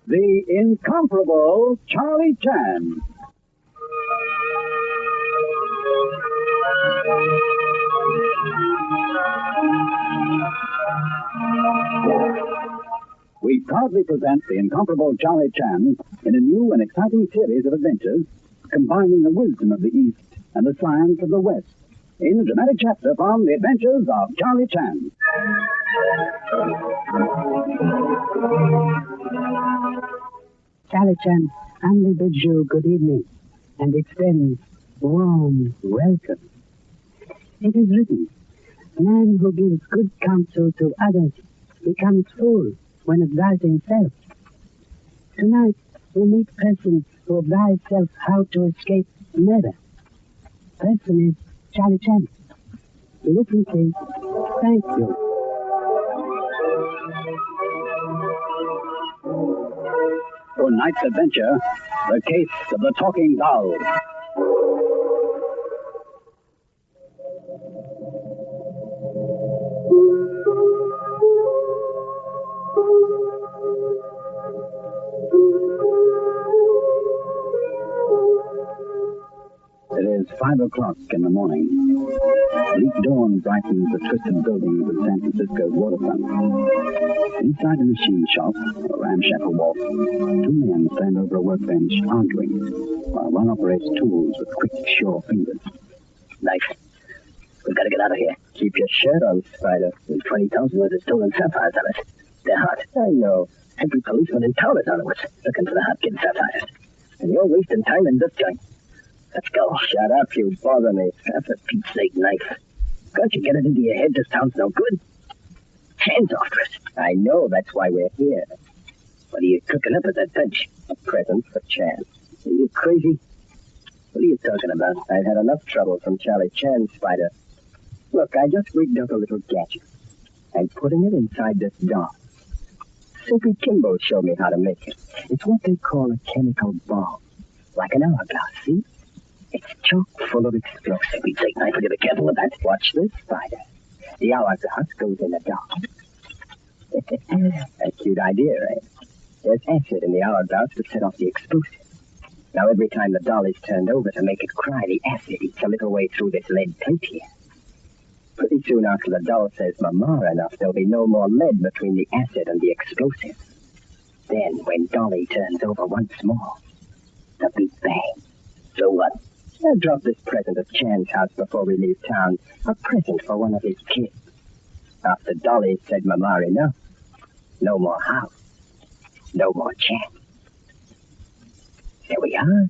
The incomparable Charlie Chan. We proudly present the incomparable Charlie Chan in a new and exciting series of adventures combining the wisdom of the East and the science of the West in a dramatic chapter from The Adventures of Charlie Chan. Charlie Chan humbly bids you good evening and extends warm welcome. It is written, man who gives good counsel to others becomes fool when advising self. Tonight we meet persons who advise self how to escape murder. Person is Charlie Chan. Listen, please. Thank you. Tonight's adventure, the case of the talking doll. It is 5 o'clock in the morning. Bleak dawn brightens the twisted buildings of San Francisco's waterfront. Inside a machine shop, a ramshackle wharf, two men stand over a workbench arguing, while one operates tools with quick, sure fingers. Knife. We've got to get out of here. Keep your shirt on, Spider. There's 20,000 worth of stolen sapphires on it. They're hot. I know. Every policeman in town is on us, looking for the hot kid sapphires. And you're wasting time in this joint. Let's go. Shut up, you bother me. That's a Pete's sake knife. Can't you get it into your head this town's no good? Hands off us. I know, that's why we're here. What are you cooking up at that bench? A present for Chan. Are you crazy? What are you talking about? I've had enough trouble from Charlie Chan, Spider. Look, I just rigged up a little gadget. I'm putting it inside this doll. Soapy Kimbo showed me how to make it. It's what they call a chemical bomb. Like an hourglass, see? It's chock full of explosives. We take knife, we gotta be careful with that. Watch this, Spider. The hourglass goes in the doll. A cute idea, right? There's acid in the hourglass to set off the explosive. Now, every time the doll is turned over to make it cry, the acid eats a little way through this lead plate here. Pretty soon after the doll says mama enough, there'll be no more lead between the acid and the explosive. Then, when Dolly turns over once more, the big bang. So what? I'll drop this present at Chan's house before we leave town. A present for one of his kids. After Dolly said mama enough, no more house, no more Chan. There we are.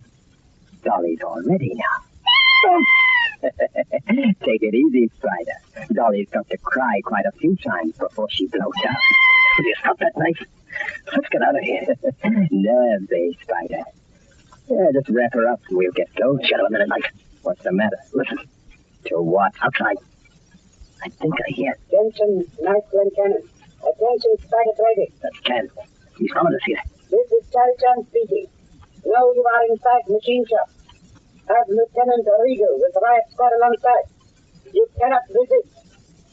Dolly's all ready now. Take it easy, Spider. Dolly's got to cry quite a few times before she blows out. Will you stop that knife? Let's get out of here. Nerves, Spider. Yeah, just wrap her up and we'll get going. Shut up a minute, knife. What's the matter? Listen. To what? Outside. I think I hear. Attention, Knife Cannon. Attention, Spider Trading. That's Chan. He's following us here. This is Charlie Chan speaking. Now you are inside machine shop. Have Lieutenant Regal with riot squad alongside. You cannot resist.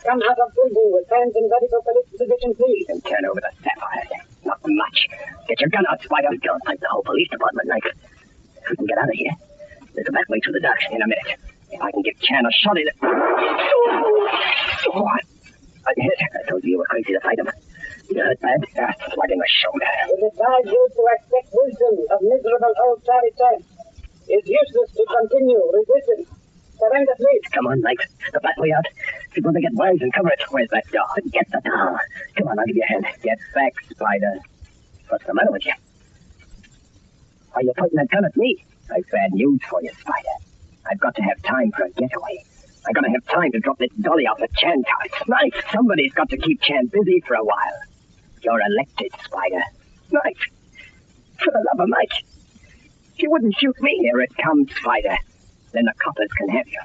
Come out of building with hands in vertical police position, please. And turn over the sapphire. Not much. Get your gun out, Spider. Don't fight the whole police department, knife. If we can get out of here, there's a back way through the docks in a minute. If I can give Chan a shot at it. Oh, I told you were crazy to fight him. You hurt bad? Right in the shoulder. It advise you to expect wisdom of miserable old Charlie Chan. It's useless to continue resisting. Surrender, please. Come on, knife. The back way out. You're going to get wise and cover it. Where's that doll? Get the doll. Come on, I'll give you a hand. Get back, Spider. What's the matter with you? Why are you pointing that gun at me? I've bad news for you, Spider. I've got to have time for a getaway. I've got to have time to drop this dolly off at Chan's house. Knife, somebody's got to keep Chan busy for a while. You're elected, Spider. Knife, for the love of Mike. If you wouldn't shoot me, here it comes, Spider. Then the coppers can have you.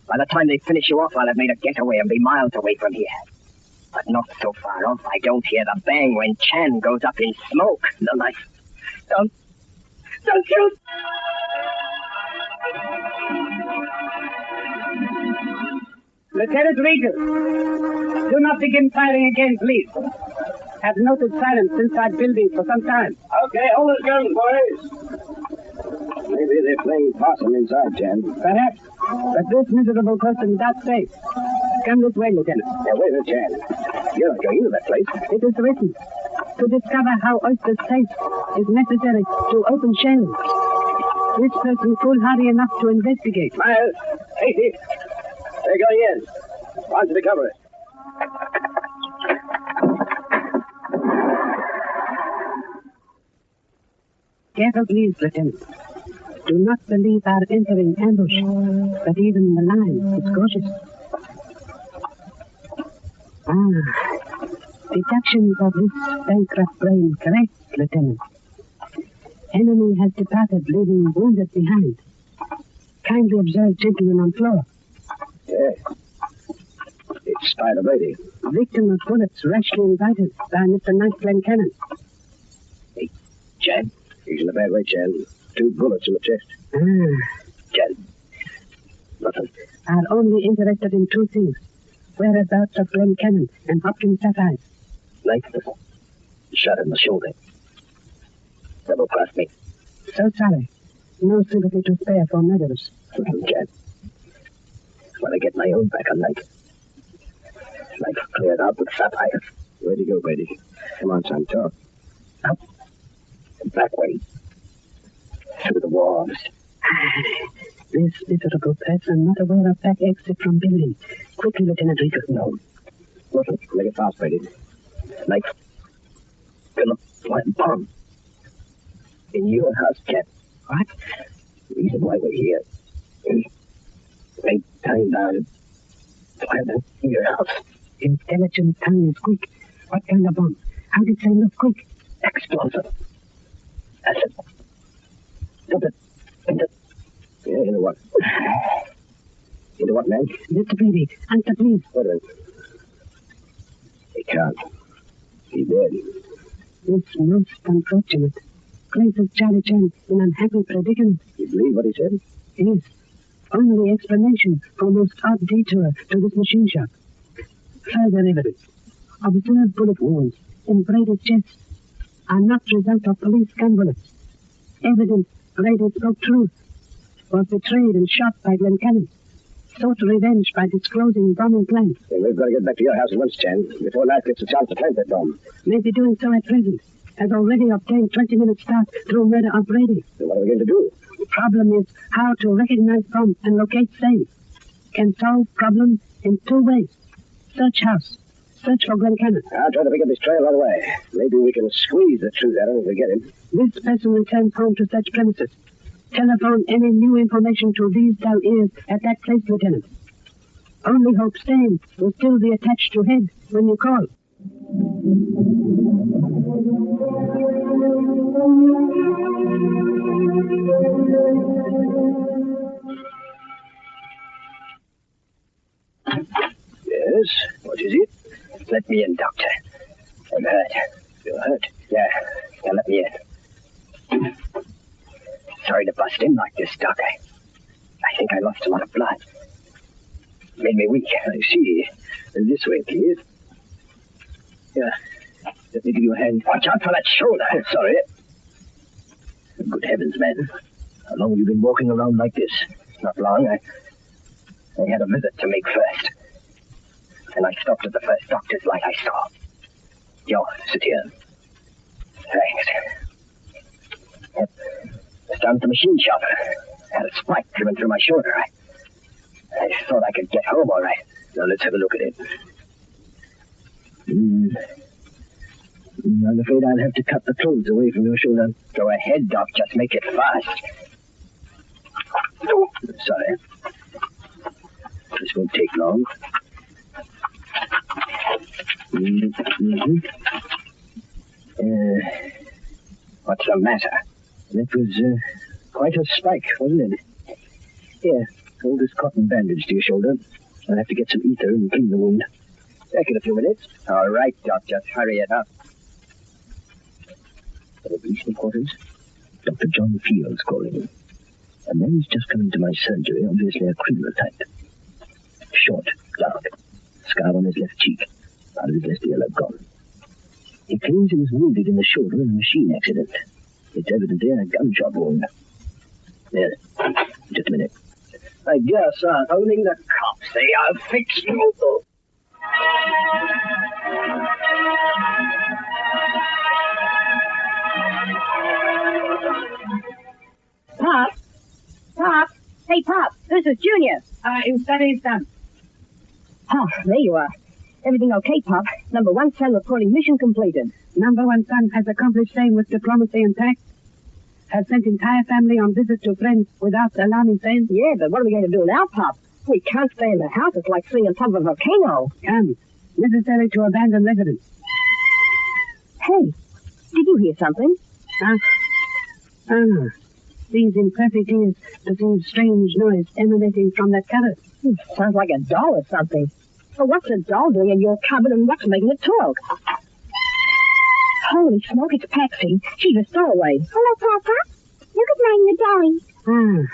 By the time they finish you off, I'll have made a getaway and be miles away from here. But not so far off, I don't hear the bang when Chan goes up in smoke. No, knife. Don't shoot! Lieutenant Regal, do not begin firing again, please. Have noted silence inside buildings for some time. Okay, hold his guns, boys. Maybe they're playing possum inside, Jen. Perhaps, but this miserable person is not safe. Come this way, Lieutenant. Now, wait a minute, Jen. You're not going into that place. It is written, to discover how oysters taste is necessary to open shells. This person foolhardy enough to investigate. Miles, Casey, they're going in. Onto the cover. Careful, please, Lieutenant. Do not believe our entering ambush, but even the line is cautious. Deductions of this bankrupt brain correct, Lieutenant. Enemy has departed, leaving wounded behind. Kindly observe gentleman on floor. Yeah. It's Spider Brady. Victim of bullets rashly invited by Mr. Knight Glencannon. Hey, Jen. He's in a bad way, Jen. 2 bullets in the chest. Jen. Nothing. Are only interested in 2 things. Whereabouts of Glencannon and Hopkins Sapphires. Knight. Shot in the shoulder. Double-crossed me. So sorry. No sympathy to spare for murderers. Jen. When I get my own back on Knight. Knight cleared out with Sapphires. Where'd he go, Brady? Come on, son, talk. Up. And back way. Through the walls. This miserable person not aware of back exit from building. Quickly, Lieutenant Regal. No. Listen, make it fast, Brady. Knight. Gonna plant bomb. In your house, Jen. What? Reason why we're here. Make time down. Plant it in your house. Intelligent tongue is quick. What kind of bomb? How did they look quick? Explosive. Acid. Dump it. Into what? Into what, man? Mr. Brady, answer please. Wait a minute. He can't. He's dead. It's most unfortunate. Places Charlie Chan in unhappy predicament. You believe what he said? Yes. Only explanation for most odd detour to this machine shop. Further evidence. Observed bullet wounds in Brady's chest are not result of police gun bullets. Evidence Brady spoke truth. Was betrayed and shot by Glencannon. Sought revenge by disclosing bombing plans. Then we've got to get back to your house at once, Chan, before Knight gets a chance to plant that bomb. May be doing so at present. Has already obtained 20 minutes start through murder of Brady. Then what are we going to do? The problem is how to recognize bomb and locate same. Can solve problem in 2 ways. Search house. Search for Glencannon. I'll try to pick up his trail right away. Maybe we can squeeze the truth out of him if we get him. This person returns home to such premises. Telephone any new information to these dull ears at that place, Lieutenant. Only hope same will still be attached to head when you call. Yes? What is it? Let me in, Doctor. I'm hurt. You're hurt? Yeah, let me in. Sorry to bust in like this, Doc. I think I lost a lot of blood. Made me weak. I see. This way, please. Yeah. Let me give you a hand. Watch out for that shoulder. Sorry. Good heavens, man. How long have you been walking around like this? Not long. I had a visit to make first. And I stopped at the first doctor's light I saw. Yo, sit here. Thanks. Just down at the machine shop. Had a spike driven through my shoulder. I thought I could get home all right. Now let's have a look at it. I'm afraid I'll have to cut the clothes away from your shoulder. Go ahead, Doc. Just make it fast. Oh, sorry. This won't take long. What's the matter? That was quite a spike, wasn't it? Here, hold this cotton bandage to your shoulder. I'll have to get some ether and clean the wound. Back in a few minutes. All right, Doc. Just hurry it up. At the police headquarters, Dr. John Fields calling. A man's just come into my surgery, obviously a criminal type. Short, dark, scar on his left cheek. Part of his left earlobe gone. He claims he was wounded in the shoulder in a machine accident. It's evidently a gunshot wound. There. Just a minute. My dear sir, owning the cops. I'll fix you. Pop! Pop! Hey, Pop, this is Junior. Study's done. Oh, there you are. Everything okay, Pop? Number one son reporting mission completed. Number one son has accomplished same with diplomacy and tact. Has sent entire family on visit to friends without alarming saying. Yeah, but what are we going to do now, Pop? We can't stay in the house. It's like sitting on top of a volcano. Come. Necessary to abandon residence. Hey, did you hear something? These imperfect ears perceive strange noise emanating from that cupboard. Sounds like a doll or something. But what's a doll doing in your cupboard and what's making it talk? Holy smoke, it's Patsy. She's a stowaway. Hello, Papa. Look at my dolly.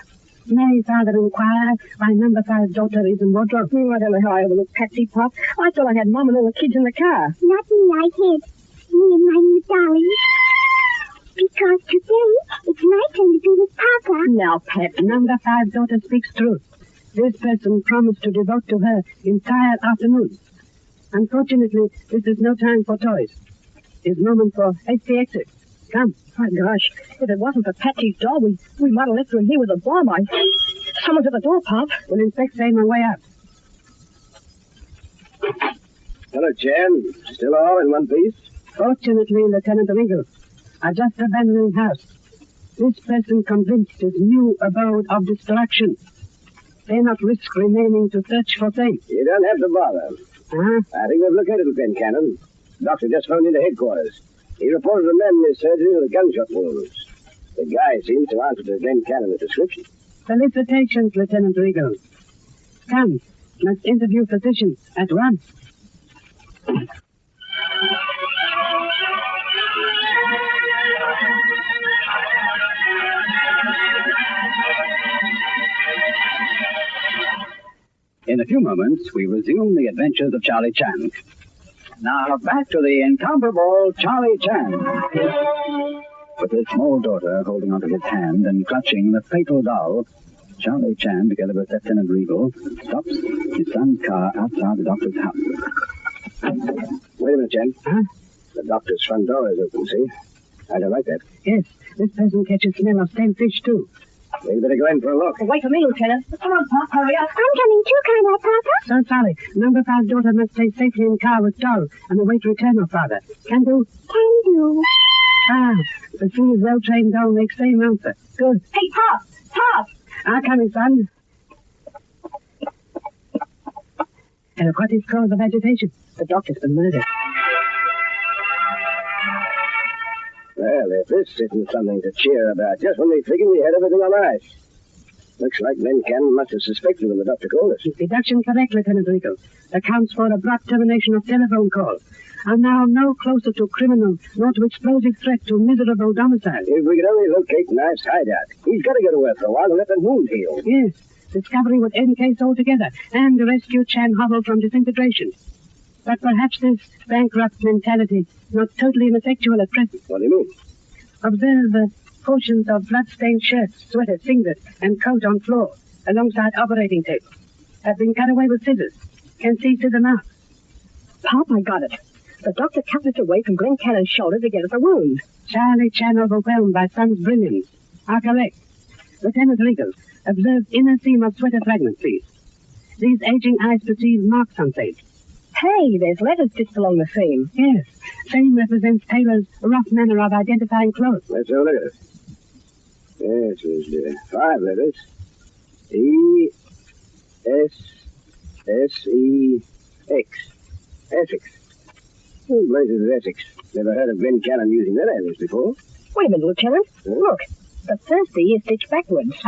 May father inquire why number 5 daughter is in wardrobe? I don't know how I overlooked Patsy, Pop. I thought I had Mom and all the kids in the car. Not me, I hid. Me and my new dolly. Because today, it's my turn to be with Papa. Now, Pat, Number 5 daughter speaks truth. This person promised to devote to her entire afternoon. Unfortunately, this is no time for toys. It's moment for hasty exit. Come. My gosh, if it wasn't for Patsy's doll, we might have left her in here with a bomb. Someone's at the door, Pop. We'll inspect same on way out. Hello, Jan. Still all in one piece? Fortunately, Lieutenant Regal, are just abandoning house. This person convinced his new abode of destruction. They not risk remaining to search for same. You don't have to bother. I think we've located Glen Cannon. Doctor just phoned into headquarters. He reported a man in his surgery with gunshot wounds. The guy seems to answer to Glen Cannon's description. Felicitations, Lieutenant Regal. Come, let's interview physicians at once. In a few moments, we resume the adventures of Charlie Chan. Now, back to the incomparable Charlie Chan. With his small daughter holding onto his hand and clutching the fatal doll, Charlie Chan, together with Lieutenant Regal, stops his son's car outside the doctor's house. Wait a minute, Jan. The doctor's front door is open, see? I don't like that. Yes, this person catches smell of stale fish, too. We better go in for a look. Wait for me, Lieutenant. Come on, Pop, hurry up. I'm coming too, Conrad, Papa. So sorry. Number 5 daughter must stay safely in car with doll and await return of father. Can do? Can do. The sea well-trained doll makes same answer. Good. Hey, Pop! Pop! Coming, son. What is cause of agitation? The doctor's been murdered. Well, if this isn't something to cheer about, just when we figured we had everything on ice. Looks like Glen Cannon must have suspected when the doctor called us. Deduction correct, Lieutenant Regal. Accounts for abrupt termination of telephone call. Are now no closer to criminal, nor to explosive threat to miserable domicile. If we could only locate Knife's hideout. He's got to go to work for a while to let that wound heal. Yes, discovery would end case altogether, and rescue Chan Hovel from disintegration. But perhaps this bankrupt mentality not totally ineffectual at present. What do you mean? Observe portions of blood-stained shirts, sweater, singlet, and coat on floor, alongside operating table. Have been cut away with scissors. Can see scissor marks. Pop, I got it. The doctor cut this away from Glen Cannon's shoulder to get at the wound. Charlie Chan overwhelmed by son's brilliance. Are correct. Lieutenant Regal, observe inner seam of sweater fragment, please. These aging eyes perceive marks on face. Hey, there's letters stitched along the seam. Yes, same represents Taylor's rough manner of identifying clothes. Let's have a look at it. Yes, there's 5 letters. E, S, S, E, X. Essex. Who blazes Essex? Never heard of Glen Cannon using that alias before. Wait a minute, Lieutenant. Look, the first E is stitched backwards.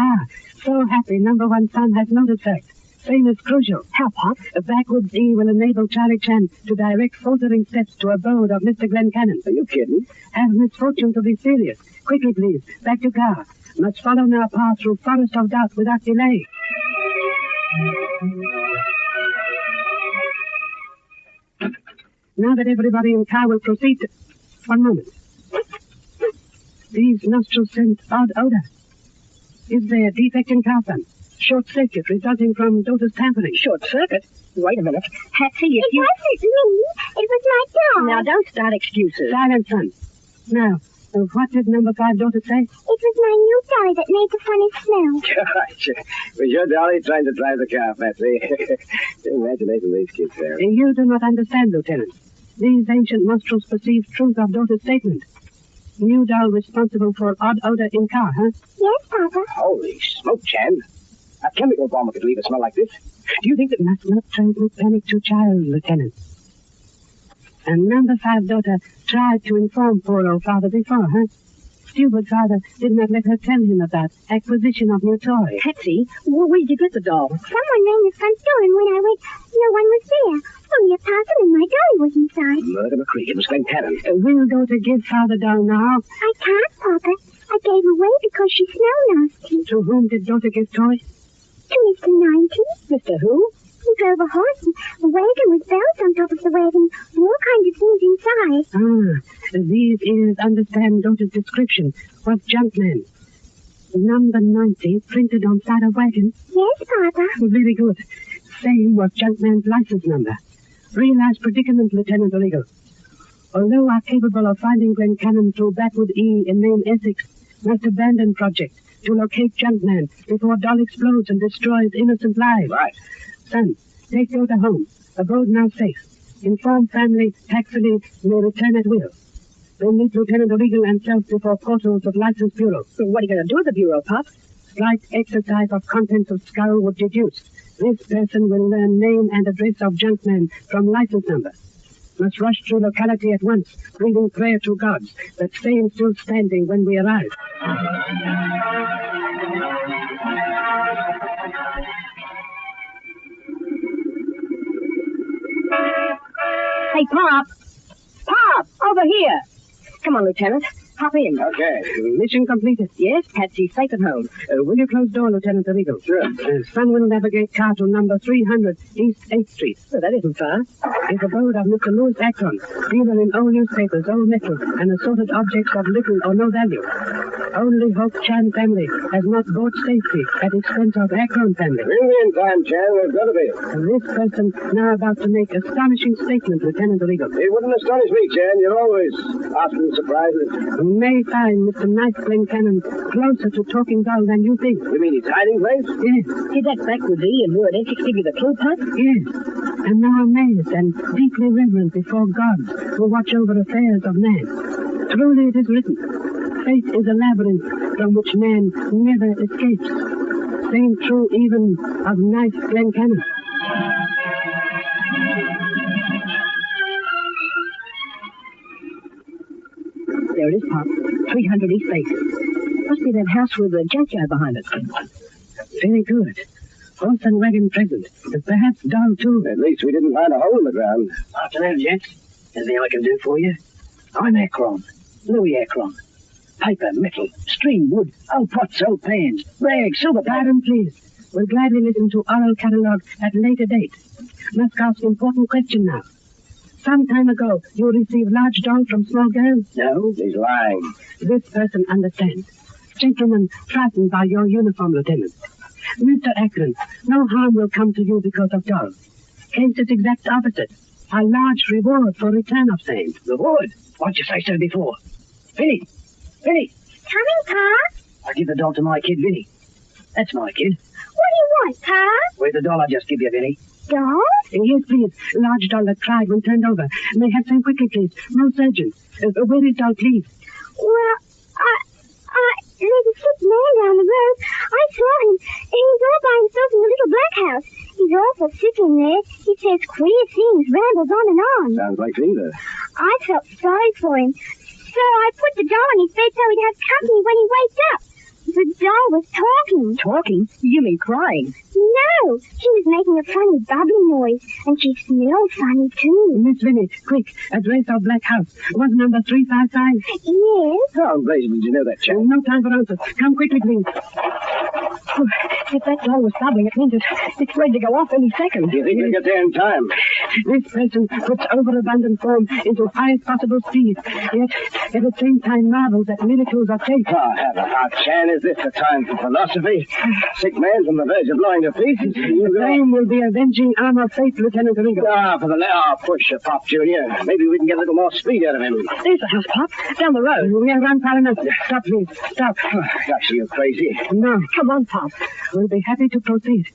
So happy number 1 son has noticed that. Same is crucial. How, Pop? A backwards E will enable Charlie Chan to direct faltering steps to abode of Mr. Glen Cannon. Are you kidding? Have misfortune to be serious. Quickly, please. Back to car. Must follow now path through forest of doubt without delay. Now that everybody in the car will proceed to... One moment. These nostrils scent odd odor. Is there a defect in car fan? Short circuit resulting from daughter's tampering. Short circuit? Wait a minute. Patsy, if you... It wasn't me. It was my dog. Now, don't start excuses. Silence, son. Now, what did number 5 daughter say? It was my new dolly that made the funny smell. Gosh, was your dolly trying to drive the car, Patsy? The imagination of these kids there. You do not understand, Lieutenant. These ancient nostrils perceive truth of daughter's statement. New doll responsible for odd odor in car, huh? Yes, Papa. Holy smoke, Chan. A chemical bomber could leave a smell like this. Do you think that must not transmit panic to child, Lieutenant? And number 5 daughter tried to inform poor old father before, huh? Stupid father did not let her tell him about acquisition of new toy. Patsy, where did you get the doll? Someone rang the front door, and when I went, no one was there. Only a possum and my dolly was inside. Murder McCree, it was Glen Cannon. Will daughter give father doll now? I can't, Papa. I gave away because she smelled nasty. To whom did daughter give toy? To Mr. 90. Mr. Who? He drove a horse, and the wagon with bells on top of the wagon, and all kinds of things inside. Ah, these ears understand daughter's description. Was junkman. Number 90 printed on side of wagon? Yes, Papa. Very good. Same was junkman's license number. Realized predicament, Lieutenant Regal. Although are capable of finding Glen Cannon through Backwood E in Maine, Essex, must abandon project to locate junkman before doll explodes and destroys innocent lives. Right. Son, take daughter home. Abode now safe. Inform family taxily may return at will. Then meet Lieutenant Regal and self before portals of License Bureau. So what are you going to do with the bureau, Pop? Slight exercise of contents of skull would deduce. This person will learn name and address of junkman from license number. Must rush through locality at once, breathing prayer to gods that same still standing when we arrive. Hey, Pop! Pop! Over here! Come on, Lieutenant. Hop in. Okay. Mission completed. Yes, Patsy's safe at home. Will you close door, Lieutenant Regal? Sure. Son will navigate car to number 300 East 8th Street. Oh, that isn't far. Is abode of Mr. Louis Akron, dealer in old newspapers, old metal, and assorted objects of little or no value. Only hope Chan family has not bought safety at expense of Akron family. Bring me in time, Chan. We've got to be. This person now about to make astonishing statement, Lieutenant Regal. It wouldn't astonish me, Chan. You're always asking surprises. May find Mr. Knight Glen Cannon closer to talking doll than you think. You mean his hiding place? Yes, Did that Backwood E and Word Essex give you the clue, Pop? yes. And now amazed and deeply reverent before gods who watch over affairs of man. Truly it is written, fate is a labyrinth from which man never escapes. Same true even of Knight Glen Cannon. There it is, Pop. 300 East Base. Must be that house with the junkyard behind it. Very good. Horse and wagon present, and perhaps doll too. At least we didn't find a hole in the ground. Afternoon, gents. Anything I can do for you? I'm Akron. Louis Akron. Paper, metal, string, wood, old pots, old pans, rags, silver plates. Pardon, please. We'll gladly listen to oral catalogue at later date. Must ask important question now. Some time ago, you received large doll from small girl. No, he's lying. This person understands. Gentlemen frightened by your uniform, Lieutenant. Mr. Akron, no harm will come to you because of doll. Case is exact opposite. A large reward for return of same. Reward? Why'd you say so before? Vinny! Vinny! Coming, Pa? I give the doll to my kid, Vinny. That's my kid. What do you want, Pa? Where's the doll I just give you, Vinny? Doll? Yes, please. Large doll that cried when turned over. May have same quickly, please. Most urgent. Where is doll, please? Well, there's a sick man down the road. I saw him, and he's all by himself in the little black house. He's awful sick in there. He says queer things, rambles on and on. Sounds like Fever. I felt sorry for him. So I put the doll on his bed so he'd have company when he waked up. The doll was talking. Talking? You mean crying? No, she was making a funny bubbly noise, and she smelled funny too. Miss Vinny, quick. Address of Black House. Was number 355? Yes. How in blazes did you know that, chap? No time for answers. Come quickly, please. Oh, if that door was bubbling, it means it's ready to go off any second. Do you think we'll get there in time? This person puts overabundant form into highest possible speed, yet at the same time marvels at miracles of faith. Oh, have a heart, Chan. Is this the time for philosophy? Sick man's on the verge of blowing to pieces. The same will be avenging arm of faith, Lieutenant Ringo. Push your Pop, Junior. Maybe we can get a little more speed out of him. There's the house, Pop. Down the road. We have run far enough. Stop, please. Stop. Oh, gosh, are you crazy? No. Come on, Pop. We'll be happy to proceed.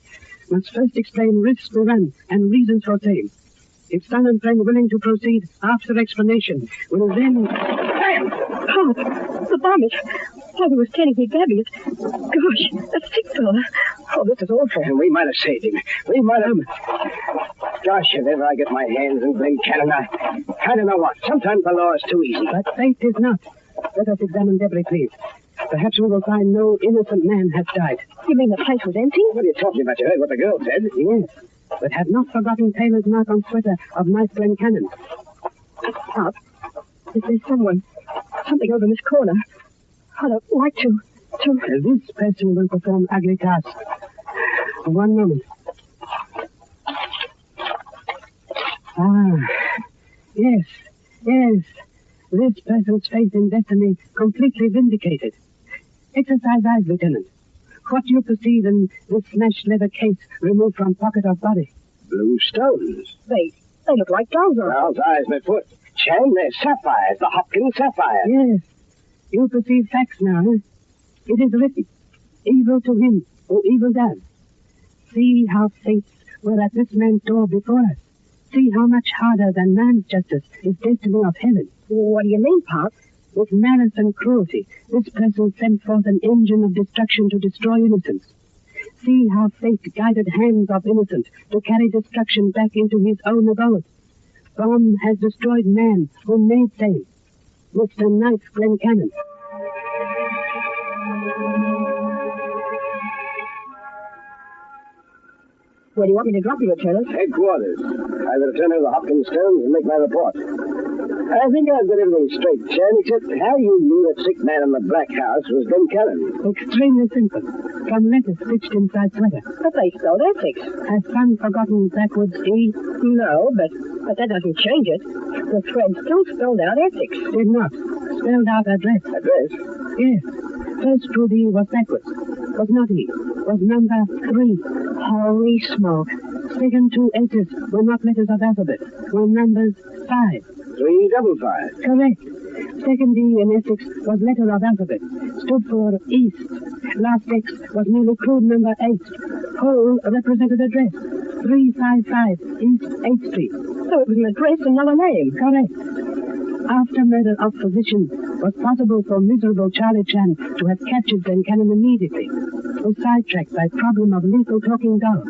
Must first explain risks we run and reasons for same. If son and friend willing to proceed after explanation, will then... Bam! Pop, the bomb is... While we were standing here grabbing it. Gosh, that sick fella. Oh, this is awful. We might have saved him. We might have... Gosh, if ever I get my hands in Glencannon, I don't know what. Sometimes the law is too easy. But faith is not. Let us examine debris, please. Perhaps we will find no innocent man has died. You mean the place was empty? What are you talking about? You heard what the girl said? Yes, but have not forgotten Taylor's mark on sweater of nice Glencannon. Pop, if there's something over in this corner, I'd like to... This person will perform ugly tasks. One moment. Yes. This person's faith in destiny completely vindicated. Exercise eyes, Lieutenant. What do you perceive in this smashed leather case removed from pocket of body? Blue stones. They look like dolls. Dolls' eyes, my foot. Chan, they're sapphires, the Hopkins sapphires. Yes. You perceive facts now, huh? It is written, evil to him who evil does. See how fates were at this man's door before us. See how much harder than man's justice is destiny of heaven. What do you mean, Pop? With malice and cruelty, this person sent forth an engine of destruction to destroy innocence. See how fate guided hands of innocent to carry destruction back into his own abode. Bomb has destroyed man who made same. Mr. Knight Glencannon. Where do you want me to drop you, Lieutenant? Headquarters. I will return over the Hopkins stones and make my report. I think I've got everything straight, Chan, except how you knew that sick man in the black house was Glencannon. Extremely simple. From letters stitched inside sweater. But they spelled ethics. Has son forgotten backwards E? No, but that doesn't change it. The thread still spelled out ethics. Did not. Spelled out address. Address? Yes. First through the E was backwards. Was not E. Was number 3. Holy smoke. Second two S's were not letters of alphabet. Were numbers 5. 355. Correct. Second D in Essex was letter of alphabet. Stood for East. Last X was merely crude number 8. Whole represented address. 355 East 8th Street. So it was an address and not a name. Correct. After murder of physician, was possible for miserable Charlie Chan to have captured Glencannon immediately. Was sidetracked by problem of lethal talking dog.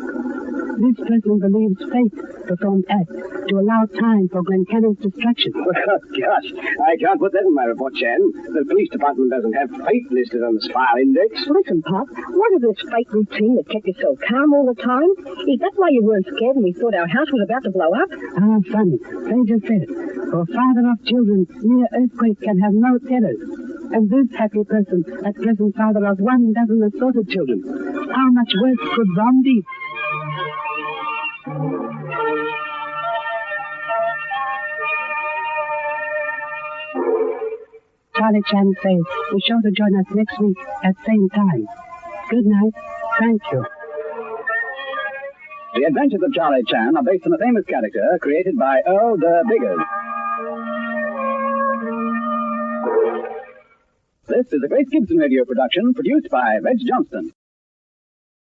This person believes fate performed act to allow time for Glencannon's destruction. Well, gosh, I can't put that in my report, Chan. The police department doesn't have fate listed on the spire index. Listen, Pop, what is this fate routine that kept you so calm all the time? Is that why you weren't scared when we thought our house was about to blow up? Ah, son, they just said, for father of children, mere earthquake can have no terrors. And this happy person, at present father of 1 dozen assorted children. How much worse could bomb be? Charlie Chan says be sure to join us next week at same time. Good night. Thank you. The Adventures of Charlie Chan are based on a famous character created by Earl de Biggers. This is a Grace Gibson radio production produced by Reg Johnston.